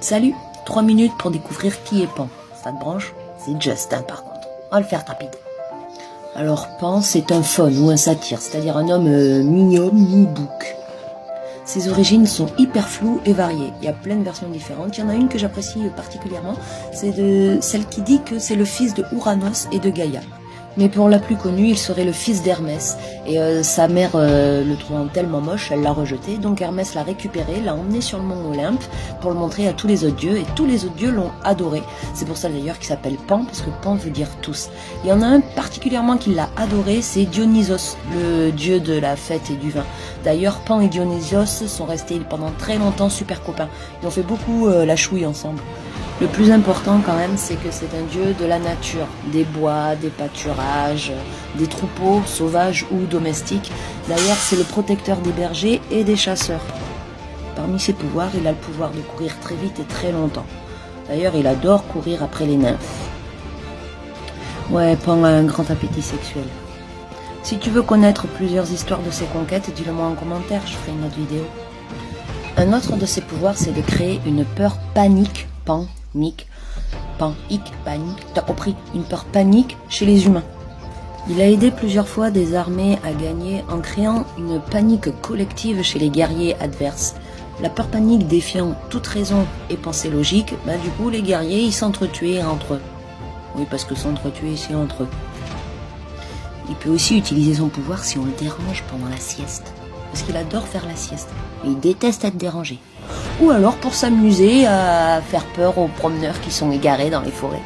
Salut, 3 minutes pour découvrir qui est Pan. Ça te branche? C'est Justin par contre. On va le faire rapide. Alors Pan, c'est un faune ou un satyre, c'est-à-dire un homme mi-homme, mi-bouc. Ses origines sont hyper floues et variées. Il y a plein de versions différentes. Il y en a une que j'apprécie particulièrement, c'est celle qui dit que c'est le fils de Ouranos et de Gaïa. Mais pour la plus connue, il serait le fils d'Hermès. Et sa mère, le trouvant tellement moche, elle l'a rejeté. Donc Hermès l'a récupéré, l'a emmené sur le mont Olympe pour le montrer à tous les autres dieux. Et tous les autres dieux l'ont adoré. C'est pour ça d'ailleurs qu'il s'appelle Pan, parce que Pan veut dire tous. Il y en a un particulièrement qui l'a adoré, c'est Dionysos, le dieu de la fête et du vin. D'ailleurs, Pan et Dionysos sont restés pendant très longtemps super copains. Ils ont fait beaucoup la chouille ensemble. Le plus important quand même, c'est que c'est un dieu de la nature, des bois, des pâturages, des troupeaux sauvages ou domestiques. D'ailleurs, c'est le protecteur des bergers et des chasseurs. Parmi ses pouvoirs, il a le pouvoir de courir très vite et très longtemps. D'ailleurs, il adore courir après les nymphes. Ouais, Pan a un grand appétit sexuel. Si tu veux connaître plusieurs histoires de ses conquêtes, dis-le-moi en commentaire, je ferai une autre vidéo. Un autre de ses pouvoirs, c'est de créer une peur panique, panique, t'as compris, une peur panique chez les humains. Il a aidé plusieurs fois des armées à gagner en créant une panique collective chez les guerriers adverses. La peur panique défiant toute raison et pensée logique, du coup les guerriers ils s'entretuaient entre eux. Oui, parce que s'entretuer c'est entre eux. Il peut aussi utiliser son pouvoir si on le dérange pendant la sieste. Parce qu'il adore faire la sieste. Et il déteste être dérangé. Ou alors pour s'amuser à faire peur aux promeneurs qui sont égarés dans les forêts.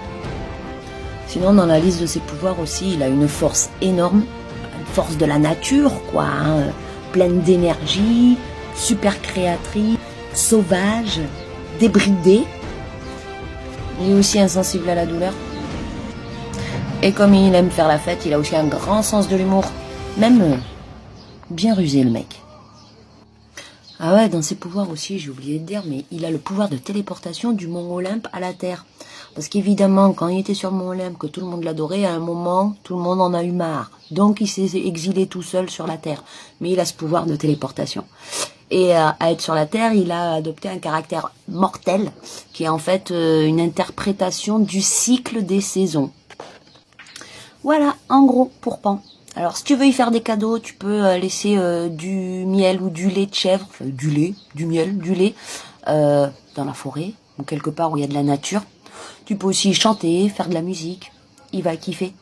Sinon, dans la liste de ses pouvoirs aussi, il a une force énorme. Une force de la nature, quoi. Pleine d'énergie, super créatrice, sauvage, débridée. Il est aussi insensible à la douleur. Et comme il aime faire la fête, il a aussi un grand sens de l'humour. Même bien rusé, le mec. Ah ouais, dans ses pouvoirs aussi, j'ai oublié de dire, mais il a le pouvoir de téléportation du mont Olympe à la Terre. Parce qu'évidemment, quand il était sur le mont Olympe, que tout le monde l'adorait, à un moment, tout le monde en a eu marre. Donc il s'est exilé tout seul sur la Terre. Mais il a ce pouvoir de téléportation. Et à être sur la Terre, il a adopté un caractère mortel, qui est en fait une interprétation du cycle des saisons. Voilà, en gros, pour Pan. Alors, si tu veux y faire des cadeaux, tu peux laisser du miel ou du lait de chèvre, enfin, du lait, du miel, du lait, dans la forêt, ou quelque part où il y a de la nature. Tu peux aussi chanter, faire de la musique. Il va kiffer.